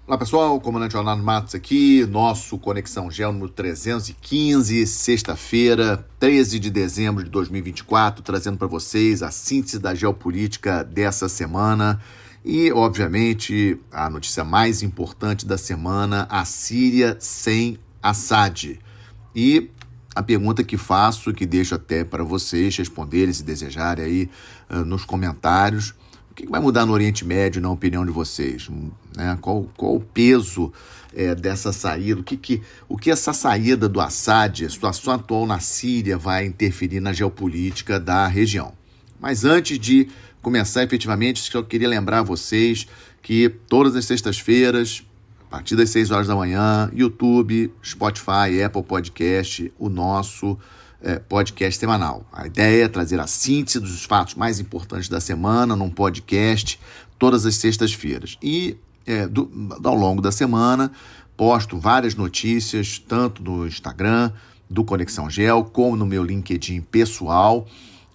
Olá pessoal, comandante Orlando Matos aqui, nosso Conexão Geo número 315, sexta-feira, 13 de dezembro de 2024, trazendo para vocês a síntese da geopolítica dessa semana e, obviamente, a notícia mais importante da semana, a Síria sem Assad. E a pergunta que faço, que deixo até para vocês responderem, se desejarem aí nos comentários: o que vai mudar no Oriente Médio, na opinião de vocês? Né? Qual o peso dessa saída? O que essa saída do Assad, a situação atual na Síria, vai interferir na geopolítica da região? Mas antes de começar efetivamente, eu queria lembrar a vocês que todas as sextas-feiras, a partir das 6 horas da manhã, YouTube, Spotify, Apple Podcast, o nosso podcast semanal. A ideia é trazer a síntese dos fatos mais importantes da semana num podcast todas as sextas-feiras. E ao longo da semana posto várias notícias, tanto no Instagram do Conexão Geo, como no meu LinkedIn pessoal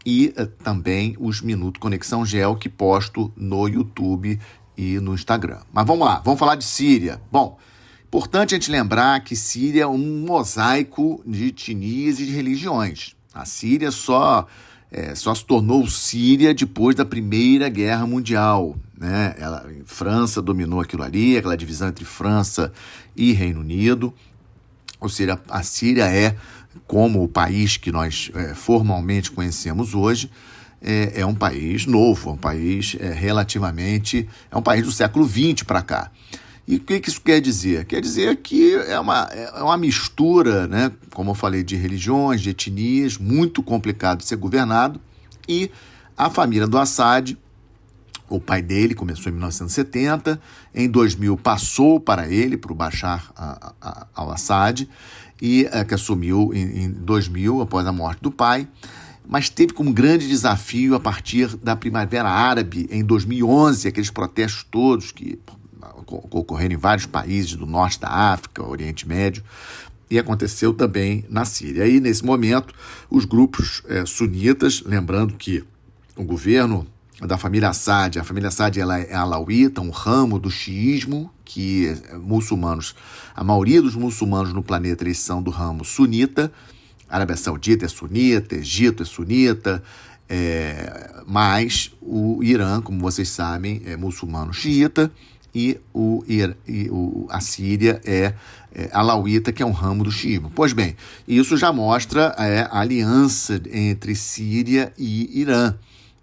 e também os Minuto Conexão Geo que posto no YouTube e no Instagram. Mas vamos lá, vamos falar de Síria. Bom, importante a gente lembrar que Síria é um mosaico de etnias e de religiões. A Síria só se tornou Síria depois da Primeira Guerra Mundial, né? França dominou aquilo ali, aquela divisão entre França e Reino Unido. Ou seja, a Síria é, como o país que nós formalmente conhecemos hoje, é um país novo, um país é um país do século XX para cá. E o que isso quer dizer? Quer dizer que é uma mistura, né, como eu falei, de religiões, de etnias, muito complicado de ser governado. E a família do Assad, o pai dele começou em 1970, em 2000 passou para o Bashar al-Assad, que assumiu em 2000, após a morte do pai, mas teve como grande desafio, a partir da Primavera Árabe, em 2011, aqueles protestos todos que ocorreram em vários países do norte da África, Oriente Médio, e aconteceu também na Síria. E nesse momento, os grupos sunitas, lembrando que o governo da família Assad, ela é alauíta, um ramo do xiismo, que muçulmanos, a maioria dos muçulmanos no planeta, eles são do ramo sunita. A Arábia Saudita é sunita, Egito é sunita, mas o Irã, como vocês sabem, é muçulmano xiita, e a Síria é alauíta, que é um ramo do xiismo. Pois bem, isso já mostra a aliança entre Síria e Irã,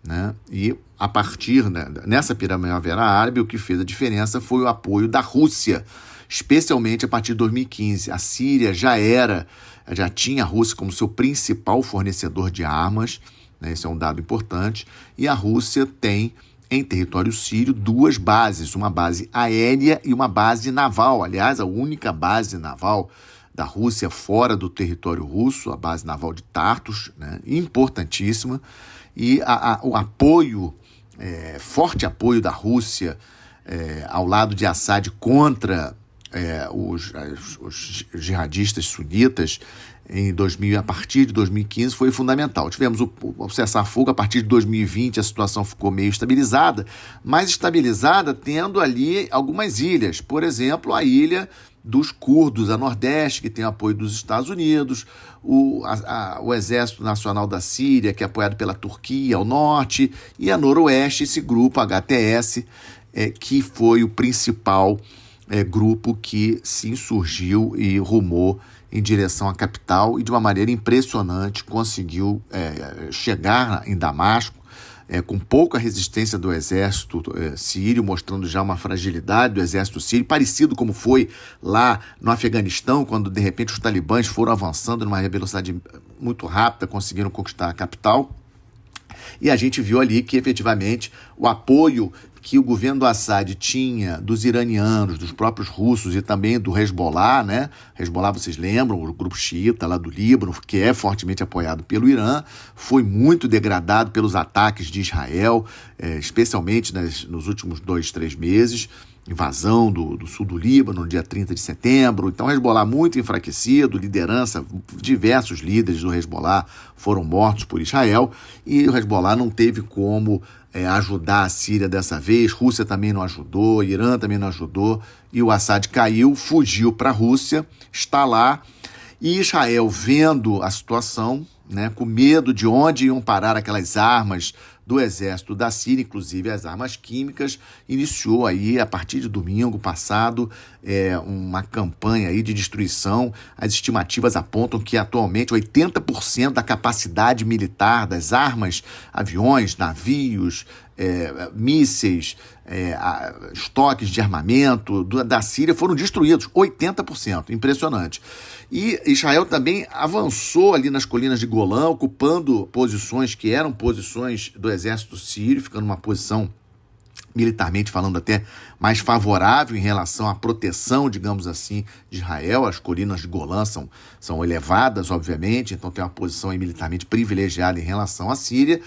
né? E a partir, nessa Primavera Árabe, o que fez a diferença foi o apoio da Rússia, especialmente a partir de 2015. A Síria já tinha a Rússia como seu principal fornecedor de armas, né? Esse é um dado importante, e a Rússia tem em território sírio duas bases, uma base aérea e uma base naval. Aliás, a única base naval da Rússia fora do território russo, a base naval de Tartus, né? Importantíssima. E o apoio, forte apoio da Rússia ao lado de Assad contra os jihadistas sunitas em 2000, a partir de 2015, foi fundamental. Tivemos o cessar-fogo. A partir de 2020 a situação ficou meio estabilizada, mas estabilizada tendo ali algumas ilhas, por exemplo, a ilha dos curdos a nordeste, que tem apoio dos Estados Unidos, o Exército Nacional da Síria, que é apoiado pela Turquia ao norte, e a noroeste, esse grupo HTS, que foi o principal grupo que se insurgiu e rumou em direção à capital e, de uma maneira impressionante, conseguiu chegar em Damasco com pouca resistência do exército sírio, mostrando já uma fragilidade do exército sírio, parecido como foi lá no Afeganistão, quando de repente os talibãs foram avançando numa velocidade muito rápida, conseguiram conquistar a capital. E a gente viu ali que, efetivamente, o apoio que o governo do Assad tinha dos iranianos, dos próprios russos e também do Hezbollah, né? Hezbollah, vocês lembram, o grupo xiita lá do Líbano, que é fortemente apoiado pelo Irã, foi muito degradado pelos ataques de Israel, especialmente nos últimos 2-3 meses. Invasão do sul do Líbano, no dia 30 de setembro. Então, o Hezbollah muito enfraquecido, liderança, diversos líderes do Hezbollah foram mortos por Israel, e o Hezbollah não teve como ajudar a Síria dessa vez. Rússia também não ajudou, Irã também não ajudou, e o Assad caiu, fugiu para a Rússia, está lá, e Israel, vendo a situação, né, com medo de onde iam parar aquelas armas do exército da Síria, inclusive as armas químicas, iniciou aí, a partir de domingo passado, uma campanha aí de destruição. As estimativas apontam que atualmente 80% da capacidade militar das armas, aviões, navios, mísseis, estoques de armamento da Síria foram destruídos, 80%, impressionante. E Israel também avançou ali nas colinas de Golã, ocupando posições que eram posições do exército sírio, ficando numa posição, militarmente falando, até mais favorável em relação à proteção, digamos assim, de Israel. As colinas de Golã são elevadas, obviamente, então tem uma posição aí militarmente privilegiada em relação à Síria.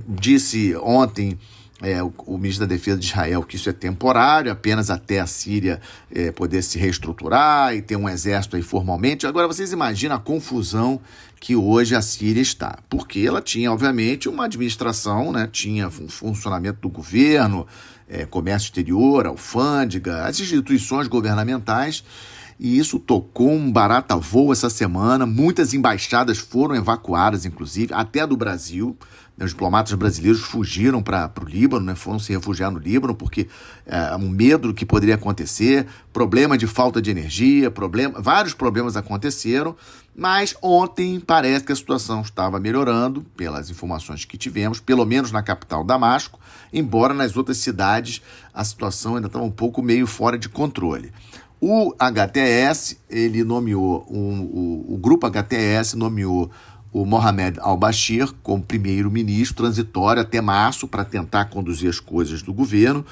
Disse ontem o ministro da Defesa de Israel que isso é temporário, apenas até a Síria poder se reestruturar e ter um exército aí formalmente. Agora, vocês imaginam a confusão que hoje a Síria está, porque ela tinha, obviamente, uma administração, né, tinha um funcionamento do governo, comércio exterior, alfândega, as instituições governamentais, e isso tocou um barata-voo essa semana. Muitas embaixadas foram evacuadas, inclusive, até a do Brasil. Os diplomatas brasileiros fugiram para o Líbano, né? Foram se refugiar no Líbano porque um medo do que poderia acontecer, problema de falta de energia, vários problemas aconteceram, mas ontem parece que a situação estava melhorando, pelas informações que tivemos, pelo menos na capital Damasco, embora nas outras cidades a situação ainda estava um pouco meio fora de controle. O HTS, ele nomeou, o grupo HTS nomeou o Mohamed al-Bashir como primeiro-ministro transitório até março para tentar conduzir as coisas do governo,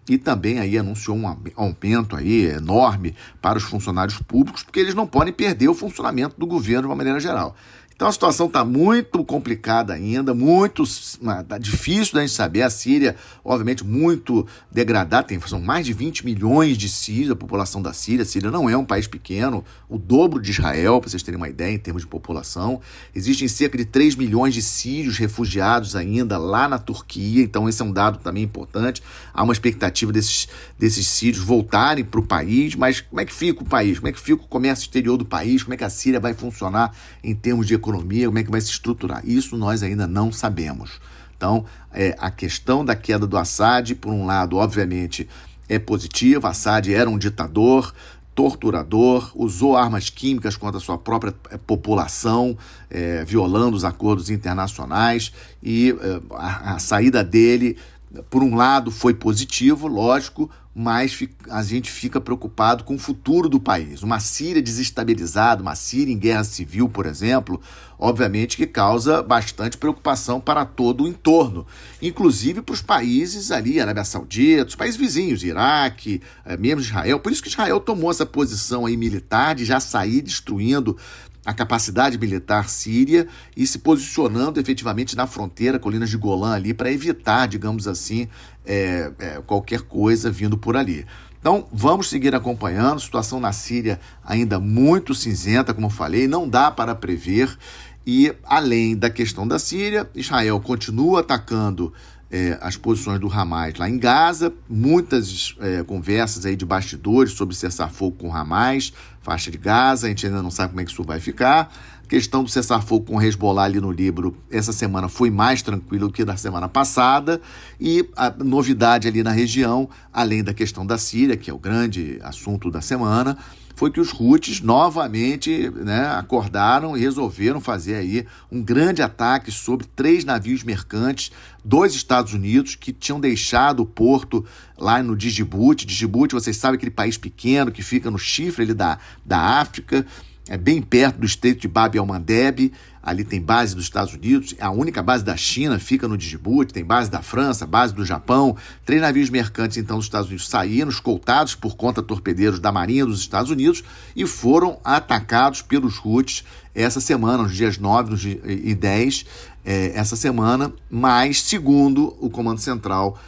e também aí anunciou um aumento aí enorme para os funcionários públicos, porque eles não podem perder o funcionamento do governo de uma maneira geral. Então a situação está muito complicada ainda, tá difícil da gente saber. A Síria, obviamente, muito degradada, são mais de 20 milhões de sírios, a população da Síria. A Síria não é um país pequeno, o dobro de Israel, para vocês terem uma ideia em termos de população. Existem cerca de 3 milhões de sírios refugiados ainda lá na Turquia, então esse é um dado também importante. Há uma expectativa desses sírios voltarem para o país, mas como é que fica o país? Como é que fica o comércio exterior do país? Como é que a Síria vai funcionar em termos de economia, como é que vai se estruturar? Isso nós ainda não sabemos. Então, a questão da queda do Assad, por um lado, obviamente, é positiva. Assad era um ditador, torturador, usou armas químicas contra a sua própria população, violando os acordos internacionais, e a saída dele, por um lado, foi positivo, lógico, mas a gente fica preocupado com o futuro do país. Uma Síria desestabilizada, uma Síria em guerra civil, por exemplo, obviamente que causa bastante preocupação para todo o entorno, inclusive para os países ali, Arábia Saudita, os países vizinhos, Iraque, mesmo Israel. Por isso que Israel tomou essa posição aí militar de já sair destruindo a capacidade militar síria e se posicionando efetivamente na fronteira, colinas de Golã ali, para evitar, digamos assim, qualquer coisa vindo por ali. Então, vamos seguir acompanhando. A situação na Síria ainda muito cinzenta, como eu falei, não dá para prever. E, além da questão da Síria, Israel continua atacando as posições do Hamas lá em Gaza, muitas conversas aí de bastidores sobre cessar-fogo com o Hamas, faixa de Gaza, a gente ainda não sabe como é que isso vai ficar. A questão do cessar-fogo com o Hezbollah ali no Líbano, essa semana foi mais tranquilo do que na semana passada, e a novidade ali na região, além da questão da Síria, que é o grande assunto da semana, foi que os Houthis novamente, né, acordaram e resolveram fazer aí um grande ataque sobre 3 navios mercantes dos Estados Unidos que tinham deixado o porto lá no Djibouti. Djibouti, vocês sabem, aquele país pequeno que fica no chifre ali da África, bem perto do estreito de Bab el-Mandeb. Ali tem base dos Estados Unidos, a única base da China fica no Djibouti, tem base da França, base do Japão. 3 navios mercantes, então, dos Estados Unidos saíram, escoltados por contra-torpedeiros da Marinha dos Estados Unidos, e foram atacados pelos Houthis essa semana, nos dias 9 e 10, essa semana, mas, segundo o Comando Central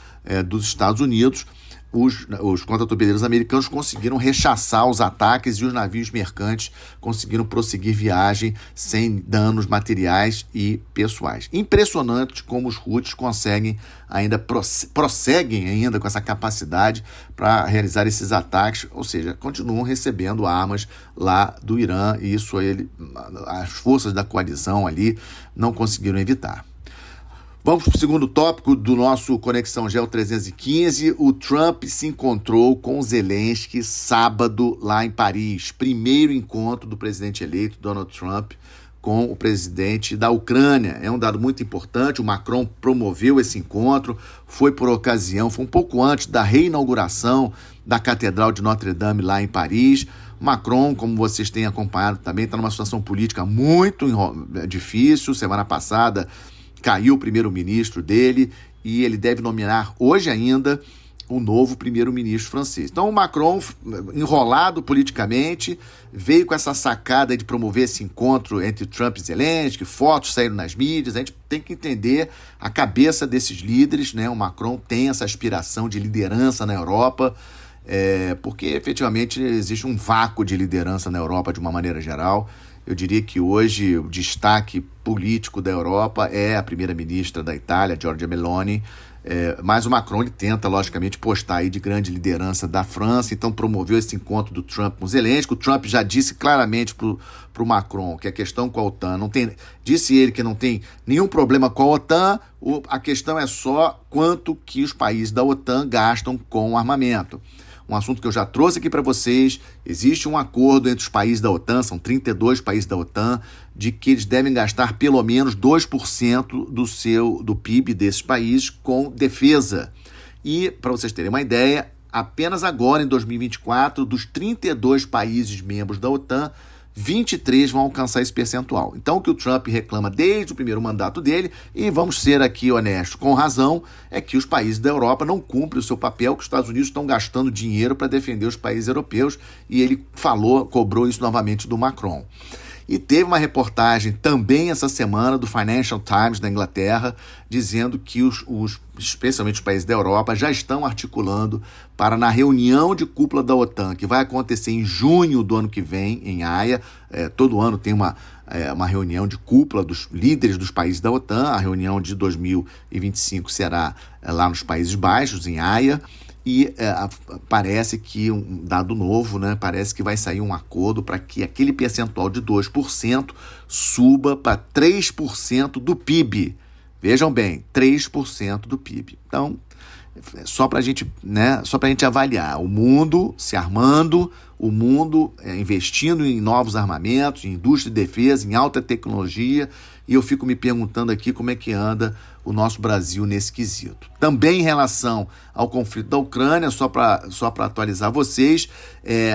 dos Estados Unidos, os contratorpedeiros americanos conseguiram rechaçar os ataques e os navios mercantes conseguiram prosseguir viagem sem danos materiais e pessoais. Impressionante como os Houthis conseguem ainda prosseguem ainda com essa capacidade para realizar esses ataques, ou seja, continuam recebendo armas lá do Irã e isso as forças da coalizão ali não conseguiram evitar. Vamos para o segundo tópico do nosso Conexão Geo 315. O Trump se encontrou com Zelensky sábado lá em Paris. Primeiro encontro do presidente eleito Donald Trump com o presidente da Ucrânia. É um dado muito importante. O Macron promoveu esse encontro. Foi por ocasião, foi um pouco antes da reinauguração da Catedral de Notre Dame lá em Paris. Macron, como vocês têm acompanhado também, está numa situação política muito difícil. Semana passada caiu o primeiro-ministro dele e ele deve nominar hoje ainda o novo primeiro-ministro francês. Então o Macron, enrolado politicamente, veio com essa sacada de promover esse encontro entre Trump e Zelensky, fotos saíram nas mídias. A gente tem que entender a cabeça desses líderes, né? O Macron tem essa aspiração de liderança na Europa, porque efetivamente existe um vácuo de liderança na Europa de uma maneira geral. Eu diria que hoje o destaque político da Europa é a primeira-ministra da Itália, Giorgia Meloni, mas o Macron ele tenta, logicamente, postar aí de grande liderança da França, então promoveu esse encontro do Trump com Zelensky. O Trump já disse claramente para o Macron que a questão com a OTAN disse ele que não tem nenhum problema com a OTAN, a questão é só quanto que os países da OTAN gastam com armamento. Um assunto que eu já trouxe aqui para vocês, existe um acordo entre os países da OTAN, são 32 países da OTAN, de que eles devem gastar pelo menos 2% do PIB desses países com defesa. E, para vocês terem uma ideia, apenas agora, em 2024, dos 32 países membros da OTAN, 23 vão alcançar esse percentual. Então, o que o Trump reclama desde o primeiro mandato dele, e vamos ser aqui honestos, com razão, é que os países da Europa não cumprem o seu papel, que os Estados Unidos estão gastando dinheiro para defender os países europeos, e ele cobrou isso novamente do Macron. E teve uma reportagem também essa semana do Financial Times da Inglaterra, dizendo que especialmente os países da Europa já estão articulando para, na reunião de cúpula da OTAN, que vai acontecer em junho do ano que vem, em Haia. Todo ano tem uma reunião de cúpula dos líderes dos países da OTAN. A reunião de 2025 será lá nos Países Baixos, em Haia. E parece que, um dado novo, né, parece que vai sair um acordo para que aquele percentual de 2% suba para 3% do PIB. Vejam bem, 3% do PIB. Então, só para a gente avaliar, o mundo se armando, o mundo investindo em novos armamentos, em indústria de defesa, em alta tecnologia, e eu fico me perguntando aqui como é que anda o nosso Brasil nesse quesito. Também em relação ao conflito da Ucrânia, só para atualizar vocês,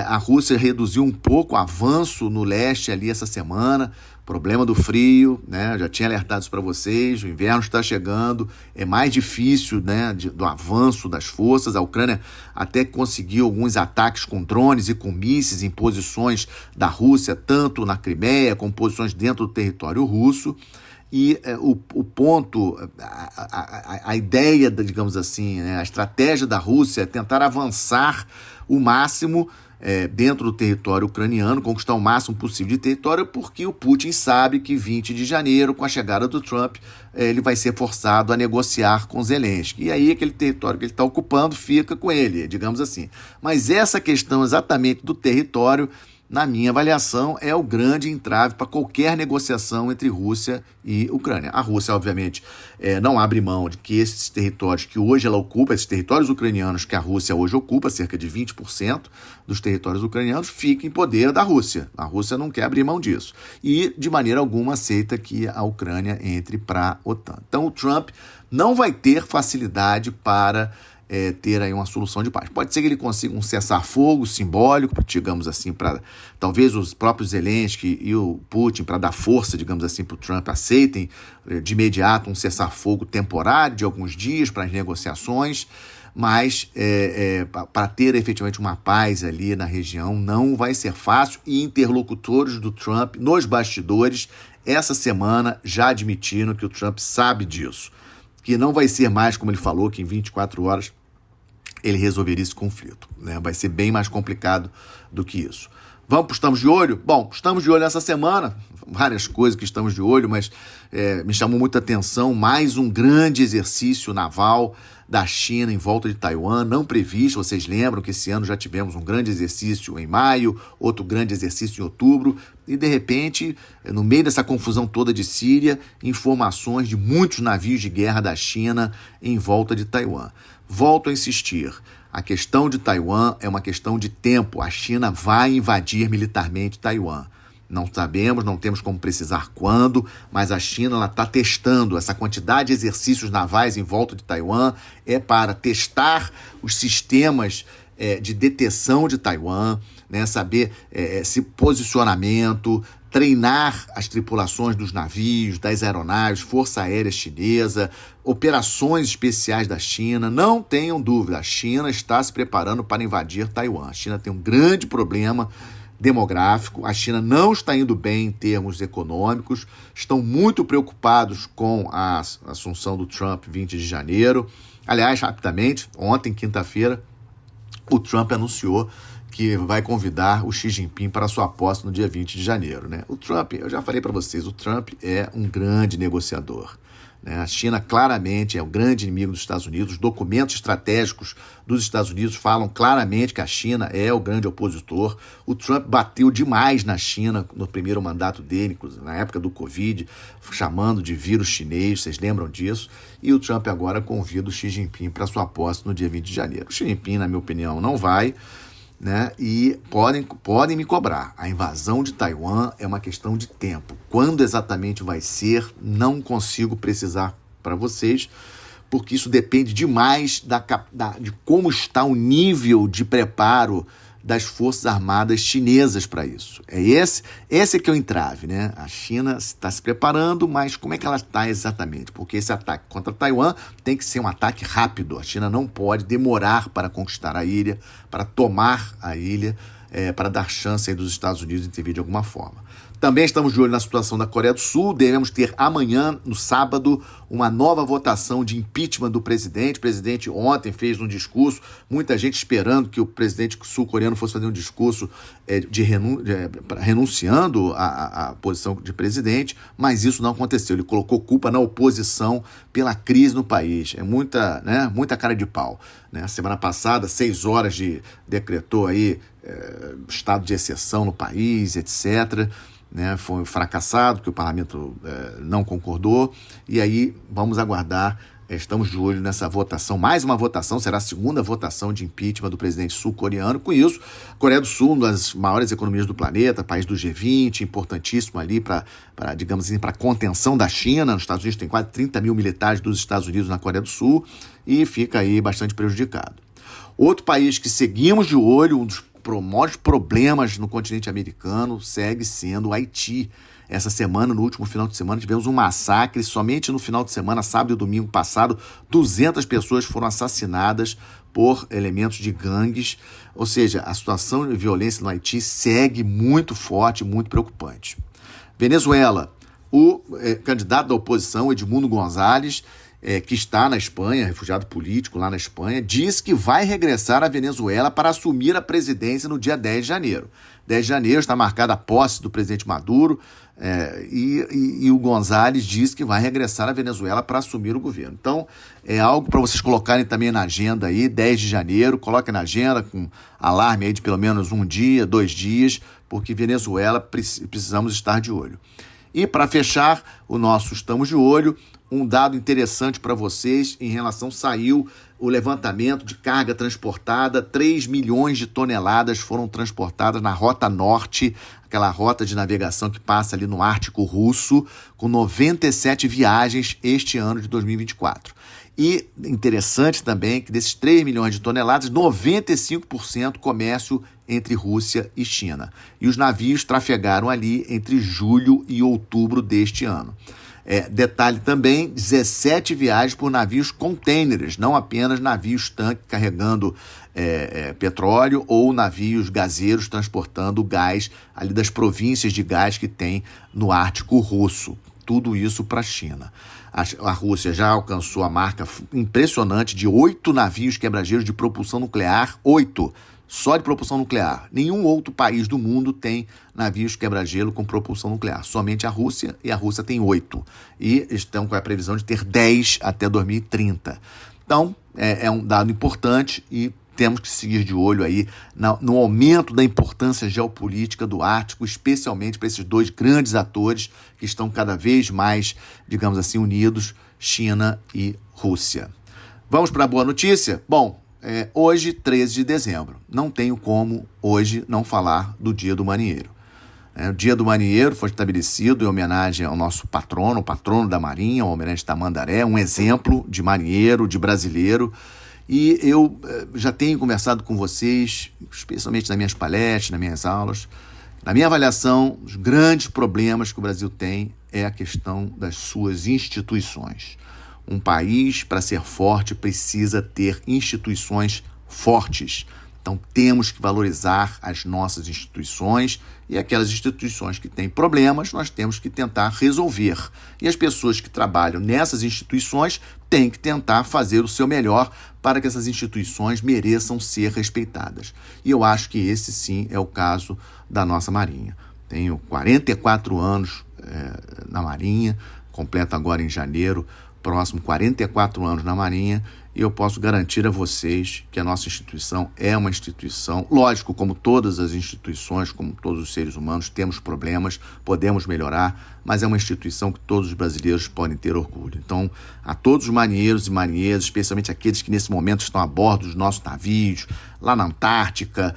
a Rússia reduziu um pouco o avanço no leste ali essa semana, problema do frio, né? Já tinha alertado isso para vocês, o inverno está chegando, é mais difícil, né, do avanço das forças. A Ucrânia até conseguiu alguns ataques com drones e com mísseis em posições da Rússia, tanto na Crimeia como posições dentro do território russo. E o ponto, a ideia, digamos assim, né, a estratégia da Rússia é tentar avançar o máximo dentro do território ucraniano, conquistar o máximo possível de território, porque o Putin sabe que 20 de janeiro, com a chegada do Trump, ele vai ser forçado a negociar com Zelensky. E aí aquele território que ele está ocupando fica com ele, digamos assim. Mas essa questão exatamente do território, na minha avaliação, é o grande entrave para qualquer negociação entre Rússia e Ucrânia. A Rússia, obviamente, não abre mão de que esses territórios que hoje ela ocupa, esses territórios ucranianos que a Rússia hoje ocupa, cerca de 20% dos territórios ucranianos, fiquem em poder da Rússia. A Rússia não quer abrir mão disso. E, de maneira alguma, aceita que a Ucrânia entre para a OTAN. Então, o Trump não vai ter facilidade para ter aí uma solução de paz. Pode ser que ele consiga um cessar-fogo simbólico, digamos assim, para talvez os próprios Zelensky e o Putin, para dar força, digamos assim, para o Trump, aceitem de imediato um cessar-fogo temporário de alguns dias para as negociações, mas para ter efetivamente uma paz ali na região não vai ser fácil, e interlocutores do Trump nos bastidores essa semana já admitiram que o Trump sabe disso, que não vai ser mais, como ele falou, que em 24 horas ele resolveria esse conflito, né? Vai ser bem mais complicado do que isso. Vamos para o Estamos de Olho? Bom, estamos de olho essa semana, várias coisas que estamos de olho, mas me chamou muita atenção mais um grande exercício naval da China em volta de Taiwan, não previsto. Vocês lembram que esse ano já tivemos um grande exercício em maio, outro grande exercício em outubro, e de repente, no meio dessa confusão toda de Síria, informações de muitos navios de guerra da China em volta de Taiwan. Volto a insistir, a questão de Taiwan é uma questão de tempo. A China vai invadir militarmente Taiwan. Não sabemos, não temos como precisar quando, mas a China está testando essa quantidade de exercícios navais em volta de Taiwan, é para testar os sistemas de detecção de Taiwan, né, saber esse posicionamento, treinar as tripulações dos navios, das aeronaves, Força Aérea Chinesa, operações especiais da China. Não tenham dúvida, a China está se preparando para invadir Taiwan. A China tem um grande problema demográfico, a China não está indo bem em termos econômicos, estão muito preocupados com a assunção do Trump 20 de janeiro. Aliás, rapidamente, ontem, quinta-feira, o Trump anunciou que vai convidar o Xi Jinping para sua posse no dia 20 de janeiro, né? O Trump, eu já falei para vocês, o Trump é um grande negociador, né? A China claramente é o grande inimigo dos Estados Unidos. Os documentos estratégicos dos Estados Unidos falam claramente que a China é o grande opositor. O Trump bateu demais na China no primeiro mandato dele, na época do Covid, chamando de vírus chinês, vocês lembram disso? E o Trump agora convida o Xi Jinping para sua posse no dia 20 de janeiro. O Xi Jinping, na minha opinião, não vai, né? E podem me cobrar. A invasão de Taiwan é uma questão de tempo. Quando exatamente vai ser, não consigo precisar para vocês, porque isso depende demais de como está o nível de preparo das Forças Armadas chinesas para isso. Esse é que é o entrave, né? A China está se preparando, mas como é que ela está exatamente? Porque esse ataque contra Taiwan tem que ser um ataque rápido. A China não pode demorar para conquistar a ilha, para tomar a ilha, para dar chance aí dos Estados Unidos intervir de alguma forma. Também estamos de olho na situação da Coreia do Sul. Devemos ter amanhã, no sábado, uma nova votação de impeachment do presidente. O presidente ontem fez um discurso, muita gente esperando que o presidente sul-coreano fosse fazer um discurso renunciando à posição de presidente, mas isso não aconteceu. Ele colocou culpa na oposição pela crise no país. É muita cara de pau, né? Semana passada, 6 horas decretou aí estado de exceção no país, etc., né, foi fracassado, porque o parlamento não concordou, e aí vamos aguardar, estamos de olho nessa votação, mais uma votação, será a segunda votação de impeachment do presidente sul-coreano. Com isso, a Coreia do Sul, uma das maiores economias do planeta, país do G20, importantíssimo ali para digamos assim, para contenção da China. Nos Estados Unidos tem quase 30 mil militares dos Estados Unidos na Coreia do Sul, e fica aí bastante prejudicado. Outro país que seguimos de olho, um dos maiores problemas no continente americano, segue sendo o Haiti. Essa semana, no último final de semana, tivemos um massacre. Somente no final de semana, sábado e domingo passado, 200 pessoas foram assassinadas por elementos de gangues. Ou seja, a situação de violência no Haiti segue muito forte, muito preocupante. Venezuela, o candidato da oposição, Edmundo González, que está na Espanha, refugiado político lá na Espanha, diz que vai regressar à Venezuela para assumir a presidência no dia 10 de janeiro. 10 de janeiro está marcada a posse do presidente Maduro, e o González diz que vai regressar à Venezuela para assumir o governo. Então, é algo para vocês colocarem também na agenda aí, 10 de janeiro, coloquem na agenda com alarme aí de pelo menos 1 dia, 2 dias, porque Venezuela precisamos estar de olho. E para fechar o nosso Estamos de Olho, um dado interessante para vocês em relação, saiu o levantamento de carga transportada, 3 milhões de toneladas foram transportadas na Rota Norte, aquela rota de navegação que passa ali no Ártico Russo, com 97 viagens este ano de 2024. E interessante também que desses 3 milhões de toneladas, 95% comércio entre Rússia e China. E os navios trafegaram ali entre julho e outubro deste ano. Detalhe também, 17 viagens por navios containers, não apenas navios tanque carregando petróleo ou navios gaseiros transportando gás ali das províncias de gás que tem no Ártico Russo. tudo isso para a China. A Rússia já alcançou a marca impressionante de 8 navios quebra-gelo de propulsão nuclear, 8, só de propulsão nuclear. Nenhum outro país do mundo tem navios quebra-gelo com propulsão nuclear, somente a Rússia, e a Rússia tem 8. E estão com a previsão de ter 10 até 2030. Então, é um dado importante e temos que seguir de olho aí no aumento da importância geopolítica do Ártico, especialmente para esses dois grandes atores que estão cada vez mais, digamos assim, unidos, China e Rússia. Vamos para a boa notícia? Bom, hoje, 13 de dezembro, não tenho como hoje não falar do Dia do Marinheiro. O Dia do Marinheiro foi estabelecido em homenagem ao nosso patrono, o patrono da Marinha, o Almirante Tamandaré, um exemplo de marinheiro, de brasileiro. E eu já tenho conversado com vocês, especialmente nas minhas palestras, nas minhas aulas. Na minha avaliação, os grandes problemas que o Brasil tem é a questão das suas instituições. Um país, para ser forte, precisa ter instituições fortes. Então, temos que valorizar as nossas instituições e aquelas instituições que têm problemas, nós temos que tentar resolver. E as pessoas que trabalham nessas instituições têm que tentar fazer o seu melhor para que essas instituições mereçam ser respeitadas. E eu acho que esse, sim, é o caso da nossa Marinha. Tenho 44 anos na Marinha, completo agora em janeiro, próximo 44 anos na Marinha, e eu posso garantir a vocês que a nossa instituição é uma instituição, lógico, como todas as instituições, como todos os seres humanos, temos problemas, podemos melhorar, mas é uma instituição que todos os brasileiros podem ter orgulho. Então, a todos os marinheiros e marinheiras, especialmente aqueles que nesse momento estão a bordo dos nossos navios, lá na Antártica,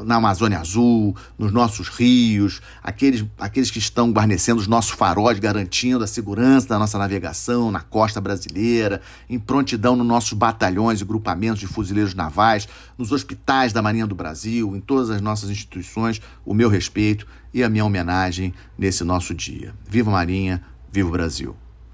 na Amazônia Azul, nos nossos rios, aqueles que estão guarnecendo os nossos faróis, garantindo a segurança da nossa navegação na costa brasileira, em prontidão nos nossos batalhões e grupamentos de fuzileiros navais, nos hospitais da Marinha do Brasil, em todas as nossas instituições, o meu respeito e a minha homenagem nesse nosso dia. Viva a Marinha, viva o Brasil!